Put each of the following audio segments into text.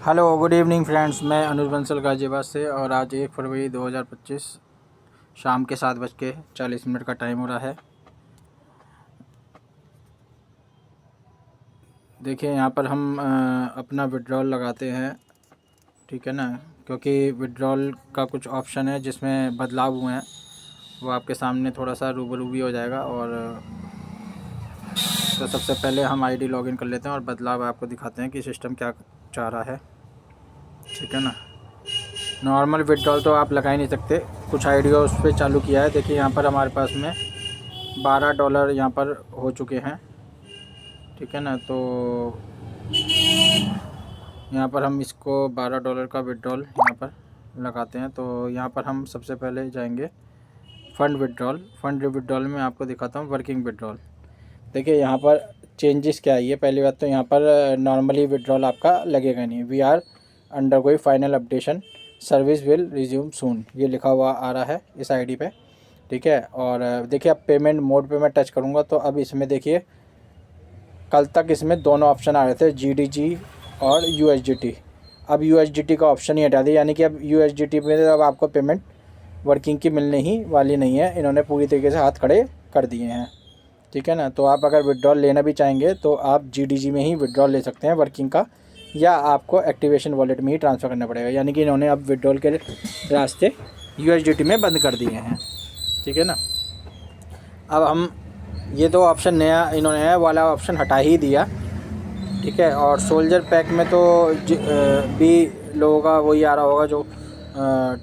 Hello good evening friends, मैं अनुज बंसल गाजियाबाद से। और आज 1 फरवरी 2025 शाम के 7:40 का टाइम हो रहा है। देखिए यहाँ पर हम अपना विड्रॉल लगाते हैं, ठीक है ना। क्योंकि विड्रॉल का कुछ ऑप्शन है जिसमें बदलाव हुए हैं, वो आपके सामने थोड़ा सा रूबरू भी हो जाएगा। और तो सबसे पहले हम आईडी लॉगिन कर लेते हैं और बदलाव आपको दिखाते हैं कि सिस्टम क्या चाह रहा है, ठीक है ना। नॉर्मल विड्रॉल तो आप लगा ही नहीं सकते, कुछ आइडिया उस पर चालू किया है। देखिए यहाँ पर हमारे पास में $12 यहाँ पर हो चुके हैं, ठीक है ना। तो यहाँ पर हम इसको $12 का विड्रॉल यहाँ पर लगाते हैं। तो यहाँ पर हम सबसे पहले जाएंगे फ़ंड विड्रॉल में आपको दिखाता हूँ वर्किंग विड्रॉल। देखिए यहाँ पर चेंजेस क्या है। ये पहली बात तो यहाँ पर नॉर्मली विड्रॉल आपका लगेगा नहीं। वी आर अंडर कोई final updation, service will resume soon, ये लिखा हुआ आ रहा है इस आईडी पे, ठीक है। और देखिए अब पेमेंट मोड पे मैं टच करूँगा तो अब इसमें देखिए कल तक इसमें दोनों ऑप्शन आ रहे थे, GDG और USDT। अब USDT का ऑप्शन ही हटा दिया, यानी कि अब USDT में अब आपको पेमेंट वर्किंग की मिलने ही वाली नहीं है। इन्होंने पूरी तरीके से हाथ खड़े कर दिए हैं, ठीक है ना। तो आप अगर विड्रॉल लेना भी चाहेंगे तो आप GDG में ही विड्रॉल ले सकते हैं वर्किंग का, या आपको एक्टिवेशन वॉलेट में ही ट्रांसफ़र करना पड़ेगा। यानी कि इन्होंने अब विड्रॉल के रास्ते USDT में बंद कर दिए हैं, ठीक है ना। अब हम ये दो ऑप्शन नया इन्होंने वाला ऑप्शन हटा ही दिया, ठीक है। और सोल्जर पैक में तो भी लोगों का वही आ रहा होगा जो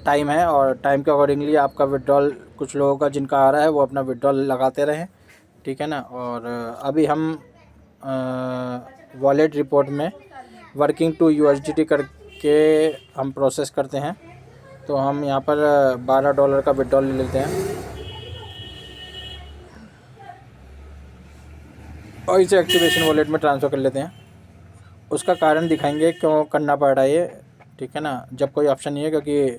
टाइम है, और टाइम के अकॉर्डिंगली आपका विड्रॉल, कुछ लोगों का जिनका आ रहा है वो अपना विड्रॉल लगाते रहें, ठीक है ना। और अभी हम वॉलेट रिपोर्ट में वर्किंग टू USDT करके हम प्रोसेस करते हैं। तो हम यहाँ पर $12 का विड्रॉल ले लेते हैं और इसे एक्टिवेशन वॉलेट में ट्रांसफ़र कर लेते हैं। उसका कारण दिखाएंगे क्यों करना पड़ रहा है ये, ठीक है ना। जब कोई ऑप्शन नहीं है, क्योंकि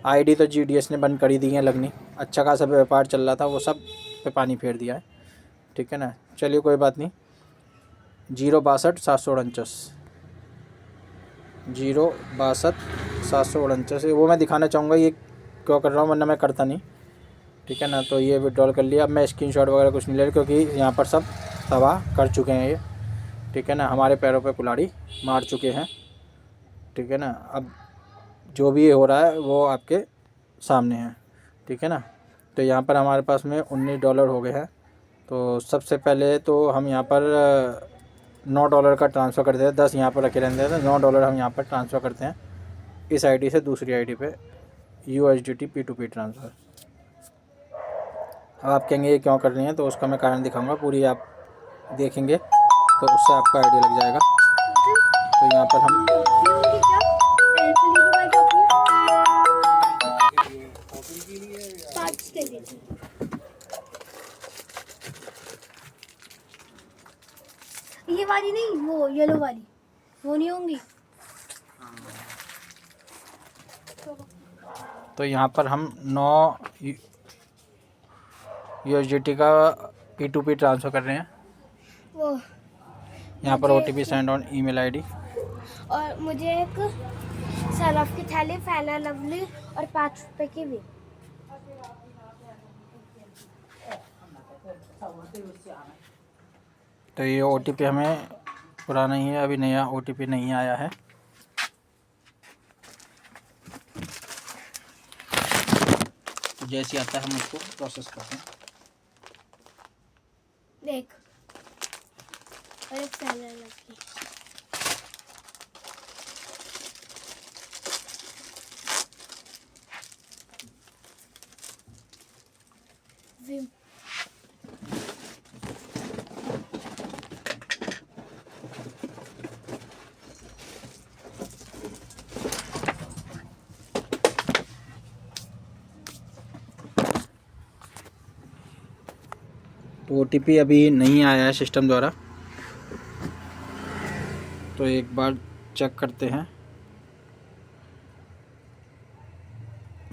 आईडी तो GDS ने बंद कर ही दी है लगनी। अच्छा खासा व्यापार चल रहा था, वो सब पे पानी फेर दिया है, ठीक है ना। चलिए कोई बात नहीं। 062 749 वो मैं दिखाना चाहूँगा ये क्यों कर रहा हूँ, वरना मैं करता नहीं, ठीक है ना। तो ये विड्रॉल कर लिया। अब मैं स्क्रीनशॉट वगैरह कुछ नहीं ले रहा, क्योंकि यहाँ पर सब तबाह कर चुके हैं ये, ठीक है ना। हमारे पैरों पे कुल्हाड़ी मार चुके हैं, ठीक है ना। अब जो भी हो रहा है वो आपके सामने है, ठीक है ना। तो यहाँ पर हमारे पास में $19 हो गए हैं। तो सबसे पहले तो हम यहाँ पर $9 का ट्रांसफ़र करते हैं। 10 यहाँ पर रखे रहते हैं, तो $9 हम यहाँ पर ट्रांसफ़र करते हैं इस आईडी से दूसरी आईडी पे, USDT P2P ट्रांसफ़र। अब आप कहेंगे ये क्यों कर रही हैं, तो उसका मैं कारण दिखाऊंगा, पूरी आप देखेंगे तो उससे आपका आइडिया लग जाएगा। तो यहाँ पर हम ये वाली नहीं, वो येलो वाली, वो नहीं होंगी। तो यहाँ पर हम 9 USDT का P2P ट्रांसफ़र कर रहे हैं। वो यहाँ पर OTP send on email ID। और मुझे एक सरफ की थैली, फैला लवली और ₹5 की भी। तो ये OTP हमें पुराना ही है, अभी नया OTP नहीं आया है। तो जैसे आता है हम उसको प्रोसेस करते हैं। देख, और एक फैला लवली। विम तो OTP अभी नहीं आया है सिस्टम द्वारा, तो एक बार चेक करते हैं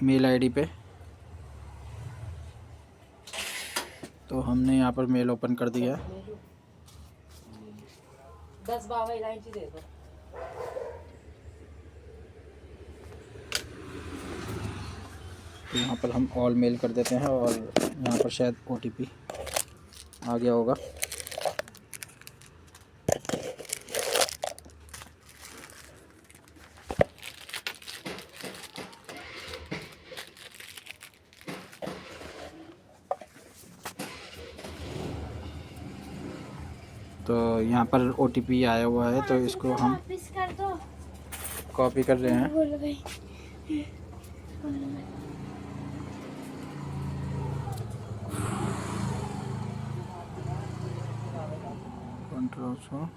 मेल ID पे। तो हमने यहाँ पर मेल ओपन कर दिया है। 10 बाबा इलायची दे दो। तो यहाँ पर हम ऑल मेल कर देते हैं और यहाँ पर शायद OTP आ गया होगा। तो यहाँ पर OTP आया हुआ है, तो इसको हम वापस कर दो। कॉपी कर रहे हैं। भूल गई। 1500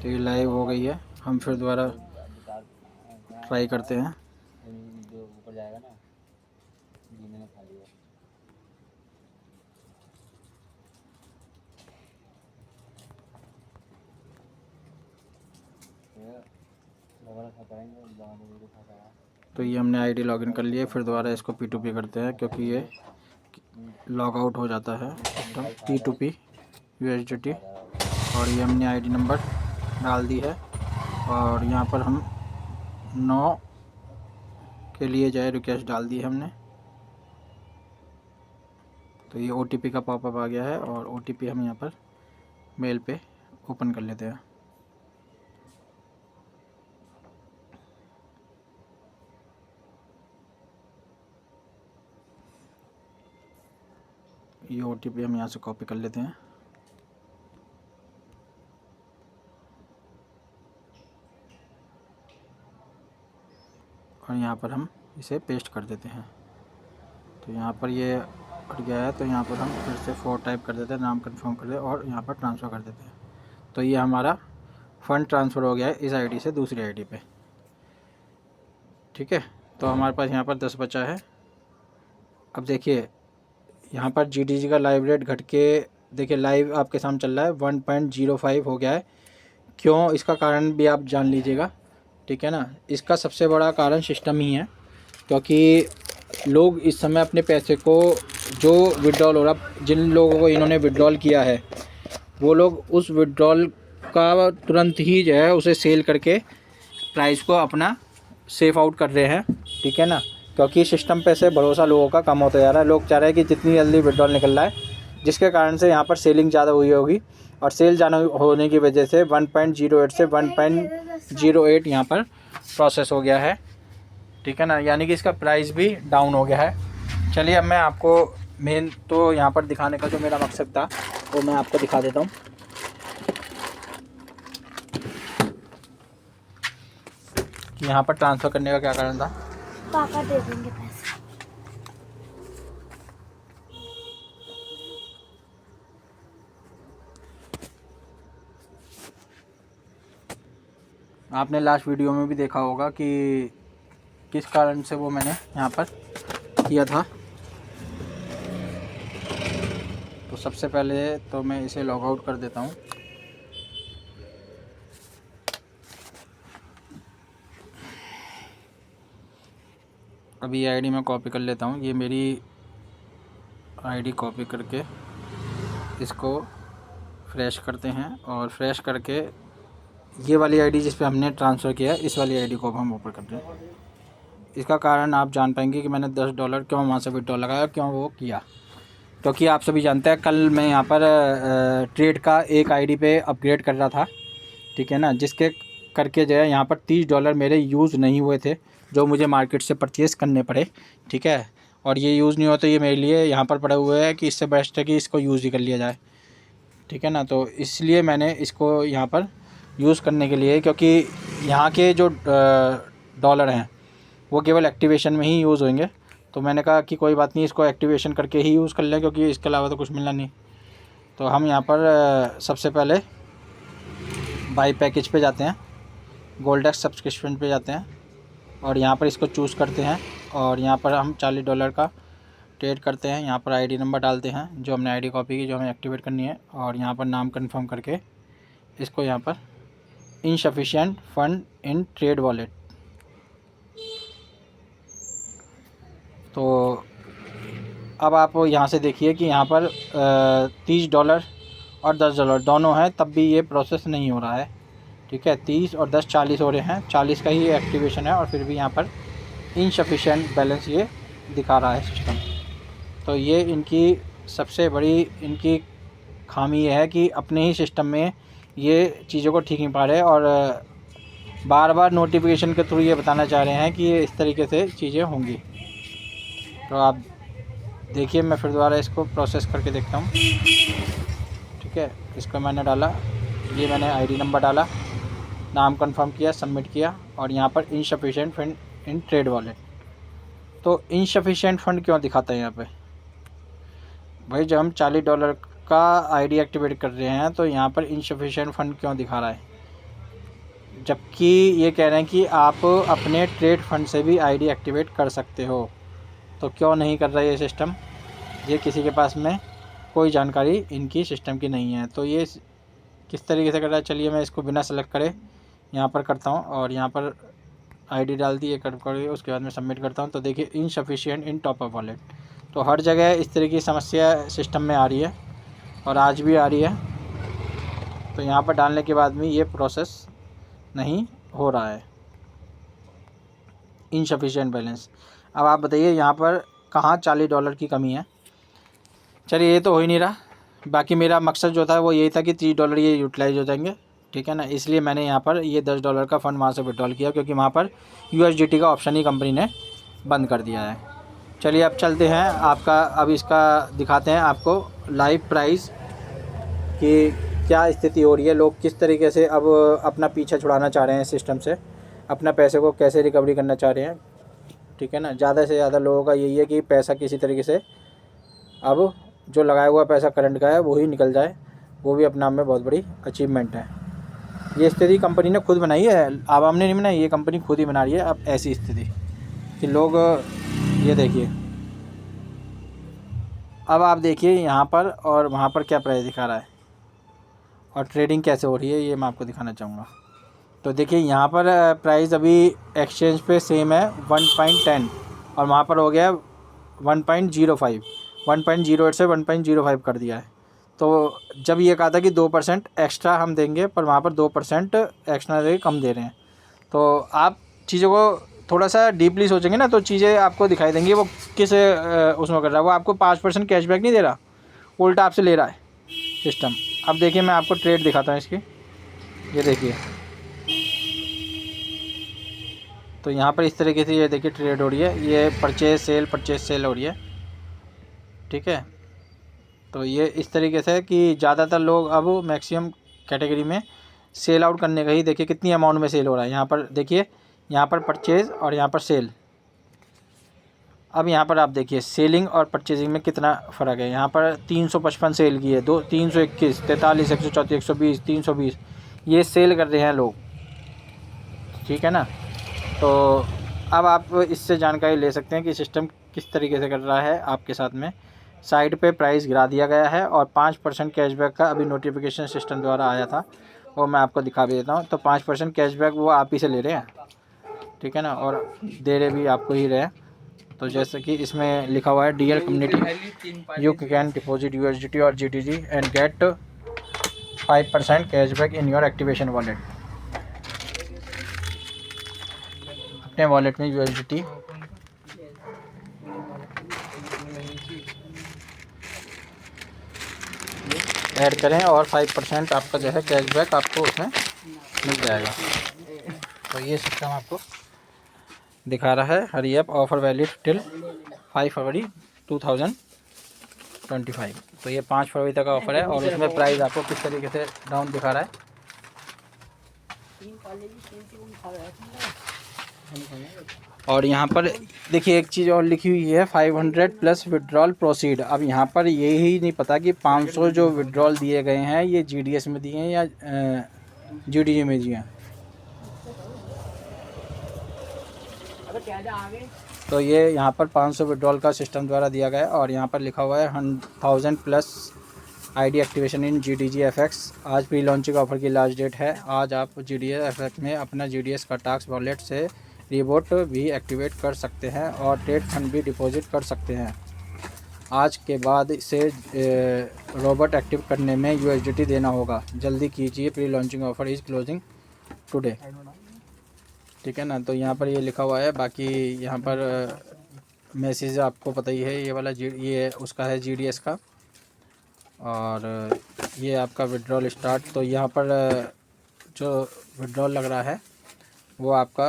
तो ये लाइव हो गई है। हम फिर दोबारा ट्राई करते हैं। जो ऊपर जाएगा ना, जीने में खा लिया। तो ये हमने आईडी लॉगिन कर लिया। फिर दोबारा इसको P2P करते हैं, क्योंकि ये लॉग आउट हो जाता है सिस्टम। P2P USDT, और ये हमने आईडी नंबर डाल दी है। और यहाँ पर हम 9 के लिए जाए रिक्वेस्ट डाल दी है हमने। तो ये OTP का पॉपअप आ गया है, और OTP हम यहाँ पर मेल पे ओपन कर लेते हैं। ये OTP हम यहाँ से कॉपी कर लेते हैं। और यहाँ पर हम इसे पेस्ट कर देते हैं। तो यहाँ पर ये अट गया है, तो यहाँ पर हम फिर से 4 टाइप कर देते हैं, नाम कंफर्म कर देते हैं और यहाँ पर ट्रांसफ़र कर देते हैं। तो ये हमारा फ़ंड ट्रांसफ़र हो गया है इस आईडी से दूसरी आईडी पे। ठीक है, तो हमारे पास यहाँ पर 10 बचा है। अब देखिए यहाँ पर GDG का लाइव रेट घट के, देखिए लाइव आपके सामने चल रहा है 1.05 हो गया है। क्यों, इसका कारण भी आप जान लीजिएगा। ठीक है ना, इसका सबसे बड़ा कारण सिस्टम ही है, क्योंकि लोग इस समय अपने पैसे को जो विड्रॉल हो रहा, जिन लोगों को इन्होंने विड्रॉल किया है वो लोग उस विड्रॉल का तुरंत ही जो है उसे सेल करके प्राइस को अपना सेफ आउट कर रहे हैं। ठीक है ना, क्योंकि सिस्टम पे से भरोसा लोगों का कम होता जा रहा है। लोग चाह रहे हैं कि जितनी जल्दी विड्रॉल निकल रहा है, जिसके कारण से यहाँ पर सेलिंग ज़्यादा हुई होगी, और सेल ज़्यादा होने की वजह से 1.08 से 1.08 यहाँ पर प्रोसेस हो गया है। ठीक है ना, यानी कि इसका प्राइस भी डाउन हो गया है। चलिए अब मैं आपको मेन तो यहाँ पर दिखाने का जो मेरा मकसद था वो मैं आपको दिखा देता हूँ। कि यहाँ पर ट्रांसफ़र करने का क्या कारण था। पापा दे देंगे पैसे। आपने लास्ट वीडियो में भी देखा होगा कि किस कारण से वो मैंने यहाँ पर किया था। तो सबसे पहले तो मैं इसे लॉग आउट कर देता हूँ। अभी ये आईडी मैं कॉपी कर लेता हूँ। ये मेरी आईडी कॉपी करके इसको फ्रेश करते हैं, और फ्रेश करके ये वाली आईडी जिस पे हमने ट्रांसफ़र किया है इस वाली आईडी को हम ऊपर कर दें। इसका कारण आप जान पाएंगे कि मैंने $10 क्यों वहाँ से विड्रॉल लगाया, क्यों वो किया। क्योंकि आप सभी जानते हैं कल मैं यहाँ पर ट्रेड का एक आईडी पे अपग्रेड कर रहा था। ठीक है ना, जिसके करके जो है यहाँ पर $30 मेरे यूज़ नहीं हुए थे, जो मुझे मार्केट से परचेज़ करने पड़े। ठीक है, और ये यूज़ नहीं होते, ये मेरे लिए यहाँ पर पड़े हुए हैं कि इससे बेस्ट है कि इसको यूज़ ही कर लिया जाए। ठीक है ना, तो इसलिए मैंने इसको यहाँ पर यूज़ करने के लिए, क्योंकि यहाँ के जो डॉलर हैं वो केवल एक्टिवेशन में ही यूज़ होंगे। तो मैंने कहा कि कोई बात नहीं, इसको एक्टिवेशन करके ही यूज़ कर लें, क्योंकि इसके अलावा तो कुछ मिलना नहीं। तो हम यहाँ पर सबसे पहले बाई पैकेज पे जाते हैं, गोल्डेक्स सब्सक्रिप्शन पे जाते हैं, और यहाँ पर इसको चूज़ करते हैं, और यहाँ पर हम $40 का ट्रेड करते हैं। यहाँ पर आईडी नंबर डालते हैं जो हमने आईडी कॉपी की, जो हमें एक्टिवेट करनी है, और यहाँ पर नाम कंफर्म करके इसको यहाँ पर insufficient fund in trade wallet तो अब आप यहाँ से देखिए कि यहाँ पर $30 और $10 दोनों हैं, तब भी ये प्रोसेस नहीं हो रहा है। ठीक है, 30 और 10 40 हो रहे हैं, 40 का ही एक्टिवेशन है और फिर भी यहाँ पर इनसफिशिएंट बैलेंस ये दिखा रहा है सिस्टम। तो ये इनकी सबसे बड़ी इनकी खामी ये है कि अपने ही सिस्टम में ये चीज़ों को ठीक नहीं पा रहे और बार बार नोटिफिकेशन के थ्रू ये बताना चाह रहे हैं कि ये इस तरीके से चीज़ें होंगी। तो आप देखिए, मैं फिर दोबारा इसको प्रोसेस करके देखता हूँ। ठीक है, इसको मैंने डाला, ये मैंने आईडी नंबर डाला, नाम कंफर्म किया, सबमिट किया और यहाँ पर insufficient fund in trade wallet. तो इनसफिशिएंट फंड क्यों दिखाता है यहाँ पे? भाई जब हम $40 का आईडी एक्टिवेट कर रहे हैं तो यहाँ पर इनसफिशिएंट फंड क्यों दिखा रहा है, जबकि ये कह रहे हैं कि आप अपने ट्रेड फंड से भी आईडी एक्टिवेट कर सकते हो। तो क्यों नहीं कर रहा है ये सिस्टम? ये किसी के पास में कोई जानकारी इनकी सिस्टम की नहीं है। तो ये किस तरीके से कर रहा है, चलिए मैं इसको बिना सेलेक्ट करे यहाँ पर करता हूँ और यहाँ पर आईडी डाल दी, ये कर उसके बाद में सबमिट करता हूँ। तो देखिए इनसफिशिएंट इन टॉप अप वॉलेट। तो हर जगह इस तरह की समस्या सिस्टम में आ रही है और आज भी आ रही है। तो यहाँ पर डालने के बाद में ये प्रोसेस नहीं हो रहा है, इनसफिशिएंट बैलेंस। अब आप बताइए यहाँ पर कहाँ $40 की कमी है। चलिए ये तो हो ही नहीं रहा, बाकी मेरा मकसद जो था वो यही था कि $30 ये यूटिलाइज हो जाएंगे। ठीक है ना, इसलिए मैंने यहाँ पर ये $10 का फ़ंड वहाँ से विड्रॉल किया, क्योंकि वहाँ पर USDT का ऑप्शन ही कंपनी ने बंद कर दिया है। चलिए अब चलते हैं आपका, अब इसका दिखाते हैं आपको लाइव प्राइस कि क्या स्थिति हो रही है, लोग किस तरीके से अब अपना पीछा छुड़ाना चाह रहे हैं सिस्टम से, अपना पैसे को कैसे रिकवरी करना चाह रहे हैं। ठीक है ना, ज़्यादा से ज़्यादा लोगों का यही है कि पैसा किसी तरीके से अब जो लगाया हुआ पैसा करंट का है वो ही निकल जाए, वो भी अपने आप में बहुत बड़ी अचीवमेंट है। ये स्थिति कंपनी ने खुद बनाई है, आवाम ने नहीं बनाई, ये कंपनी खुद ही बना रही है अब ऐसी स्थिति कि लोग, ये देखिए अब आप देखिए यहाँ पर और वहाँ पर क्या प्राइस दिखा रहा है और ट्रेडिंग कैसे हो रही है, ये मैं आपको दिखाना चाहूँगा। तो देखिए यहाँ पर प्राइस अभी एक्सचेंज पे सेम है 1.10 और वहाँ पर हो गया 1.05, 1.08 से 1.05 कर दिया है। तो जब ये कहा था कि 2% एक्स्ट्रा हम देंगे, पर वहाँ पर 2% एक्स्ट्रा दे कम दे रहे हैं। तो आप चीज़ों को थोड़ा सा डीपली सोचेंगे ना तो चीज़ें आपको दिखाई देंगी वो किस उसमें कर रहा है। वो आपको 5% कैशबैक नहीं दे रहा, उल्टा आपसे ले रहा है सिस्टम। अब देखिए मैं आपको ट्रेड दिखाता हूँ इसकी, ये देखिए। तो यहाँ पर इस तरीके से ये देखिए ट्रेड हो रही है, ये परचेज सेल हो रही है। ठीक है, तो ये इस तरीके से कि ज़्यादातर लोग अब मैक्सिमम कैटेगरी में सेल आउट करने का ही, देखिए कितनी अमाउंट में सेल हो रहा है। यहाँ पर देखिए, यहाँ पर परचेज़ और यहाँ पर सेल। अब यहाँ पर आप देखिए सेलिंग और परचेजिंग में कितना फ़र्क है। यहाँ पर 355 सेल की है, 321, 43, 134, 120, 320 ये सेल कर रहे हैं लोग। ठीक है ना, तो अब आप इससे जानकारी ले सकते हैं कि सिस्टम किस तरीके से कर रहा है आपके साथ में। साइड पे प्राइस गिरा दिया गया है और 5% कैशबैक का अभी नोटिफिकेशन सिस्टम द्वारा आया था, वो मैं आपको दिखा भी देता हूँ। तो 5% कैशबैक वो आप ही से ले रहे हैं। ठीक है ना, और दे रहे भी आपको ही रहे हैं। तो जैसे कि इसमें लिखा हुआ है dear community you can deposit USDT और GTG and get 5% cashback in your activation wallet. अपने वॉलेट में USDT ऐड करें और 5% आपका जो है कैशबैक आपको उसमें मिल जाएगा। तो ये सिस्टम आपको दिखा रहा है। हरी ऐप ऑफर वैलिड टिल 5 फरवरी 2025। तो ये 5 फरवरी तक का ऑफ़र है और उसमें प्राइस आपको किस तरीके से डाउन दिखा रहा है। और यहाँ पर देखिए एक चीज़ और लिखी हुई है 500 प्लस विड्रॉल प्रोसीड। अब यहाँ पर यही नहीं पता कि 500 जो विड्रॉल दिए गए हैं ये GDS में दिए हैं या GTG में दिए हैं। तो ये यहाँ पर 500 विड्रॉल का सिस्टम द्वारा दिया गया है और यहाँ पर लिखा हुआ है 1000 प्लस आईडी एक्टिवेशन इन GTG FX। आज प्री लॉन्चिंग ऑफर की लास्ट डेट है। आज आप GTG FX में अपना GDS का टास्क वॉलेट से रिवोट भी एक्टिवेट कर सकते हैं और ट्रेड फंड भी डिपॉजिट कर सकते हैं। आज के बाद इसे रोबोट एक्टिव करने में USDT देना होगा। जल्दी कीजिए, pre launching offer is closing today. ठीक है ना, तो यहाँ पर ये लिखा हुआ है। बाकी यहाँ पर मैसेज आपको पता ही है, ये वाला ये उसका है GDS का, और ये आपका विड्रॉल स्टार्ट। तो यहाँ पर जो विड्रॉल लग रहा है वो आपका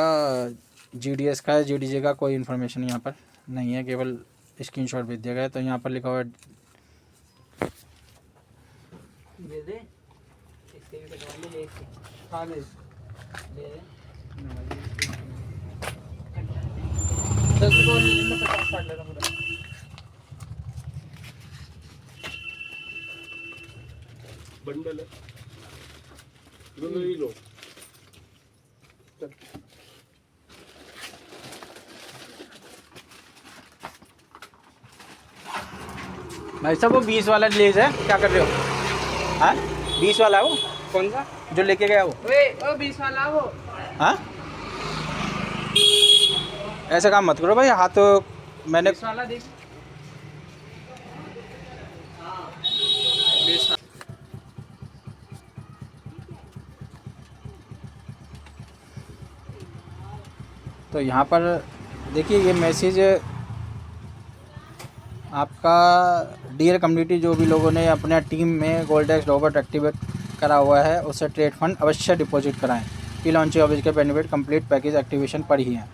GDS का है, GDJ का कोई इन्फॉर्मेशन यहाँ पर नहीं है, केवल स्क्रीनशॉट भेज दिया गया है। तो यहाँ पर लिखा हुआ है दे दे, इसके भी कटवा ले, इसके हाँ दे दे 10 रुपये और ले लेना, 50 काट लेना पूरा। बंडल है, दोनों ही लो। भाई साहब वो 20 वाला लेज है, क्या कर रहे हो? हाँ 20 वाला है वो, कौन सा? जो लेके गया वो। ओ 20 वाला वो। हाँ ऐसा काम मत करो भाई, हाथ तो मैंने 20 वाला देख। तो यहाँ पर देखिए ये मैसेज आपका, डियर कम्युनिटी, जो भी लोगों ने अपने टीम में गोल्डेक्स रोबोट एक्टिवेट करा हुआ है उससे ट्रेड फंड अवश्य डिपॉजिट कराएं। प्री लॉन्चिंग ऑफिस के बेनिफिट कंप्लीट पैकेज एक्टिवेशन पर ही हैं।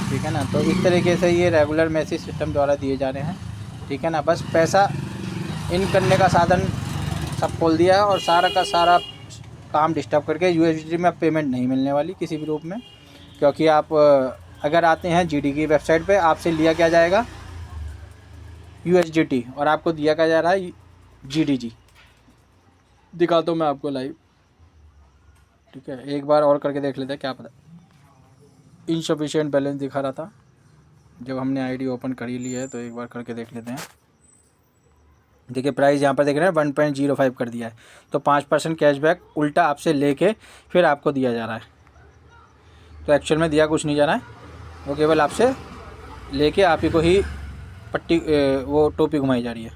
ठीक है ना, तो इस तरीके से ये रेगुलर मैसेज सिस्टम द्वारा दिए जा रहे हैं। ठीक है ना, बस पैसा इन करने का साधन सब खोल दिया है और सारा का सारा काम डिस्टर्ब करके USDT में अब पेमेंट नहीं मिलने वाली किसी भी रूप में, क्योंकि आप अगर आते हैं GD की वेबसाइट पे, आपसे लिया क्या जाएगा USDT और आपको दिया क्या जा रहा है GDG। दिखाता हूँ मैं आपको लाइव। ठीक है, एक बार और करके देख लेते हैं, क्या पता इनसफिशिएंट बैलेंस दिखा रहा था। जब हमने ID ओपन कर ही लिया है तो एक बार करके देख लेते हैं। देखिए प्राइस यहाँ पर देख रहे हैं 1.05 कर दिया है, तो 5% कैशबैक उल्टा आपसे लेके फिर आपको दिया जा रहा है। तो एक्चुअल में दिया कुछ नहीं जा रहा है, वो केवल आपसे लेके आप ही को ही पट्टी वो टोपी घुमाई जा रही है।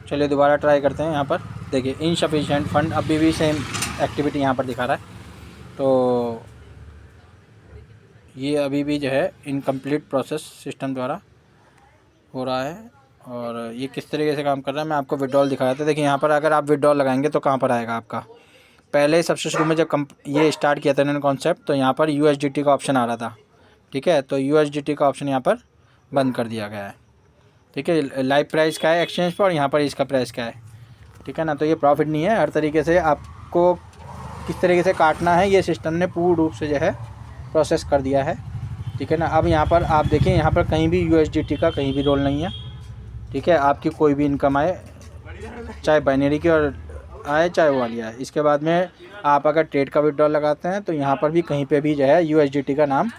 चलिए दोबारा ट्राई करते हैं। यहाँ पर देखिए इनसफिशिएंट फंड, अभी भी सेम एक्टिविटी यहाँ पर दिखा रहा है। तो ये अभी भी जो है इनकम्प्लीट प्रोसेस सिस्टम द्वारा हो रहा है। और ये किस तरीके से काम कर रहा है मैं आपको विड्रॉल दिखा रहा था। देखिए यहाँ पर अगर आप विड्रॉल लगाएंगे तो कहाँ पर आएगा आपका, पहले सबसे शुरू में जब ये स्टार्ट किया था इन्होंने कॉन्सेप्ट, तो यहाँ पर USDT का ऑप्शन आ रहा था। ठीक है, तो USDT का ऑप्शन यहाँ पर बंद कर दिया गया है। ठीक है, लाइव प्राइस क्या है एक्सचेंज पर और यहाँ पर इसका प्राइस क्या है। ठीक है ना, तो ये प्रॉफिट नहीं है। हर तरीके से आपको किस तरीके से काटना है ये सिस्टम ने पूर्ण रूप से जो है प्रोसेस कर दिया है। ठीक है ना, अब यहाँ पर आप देखिए, यहाँ पर कहीं भी USDT का कहीं भी रोल नहीं है। ठीक है, आपकी कोई भी इनकम आए, चाहे बाइनरी की और आए चाहे वो वाली आए, इसके बाद में आप अगर ट्रेड का विड्रॉल लगाते हैं तो यहाँ पर भी कहीं पे भी जो है USDT का नाम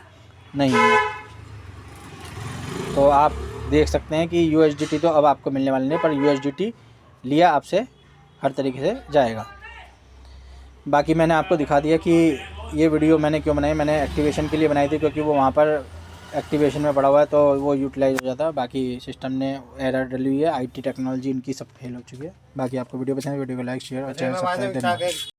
नहीं है। तो आप देख सकते हैं कि USDT तो अब आपको मिलने वाले नहीं, पर USDT लिया आपसे हर तरीके से जाएगा। बाकी मैंने आपको दिखा दिया कि ये वीडियो मैंने क्यों बनाई। मैंने एक्टिवेशन के लिए बनाई थी, क्योंकि वो वहाँ पर एक्टिवेशन में पड़ा हुआ है तो वो यूटिलाइज हो जाता है। बाकी सिस्टम ने एरर डली हुई है, IT टेक्नोलॉजी इनकी सब फेल हो चुकी है। बाकी आपको वीडियो पसंद है, वीडियो को लाइक शेयर और चैनल सब्सक्राइब करना।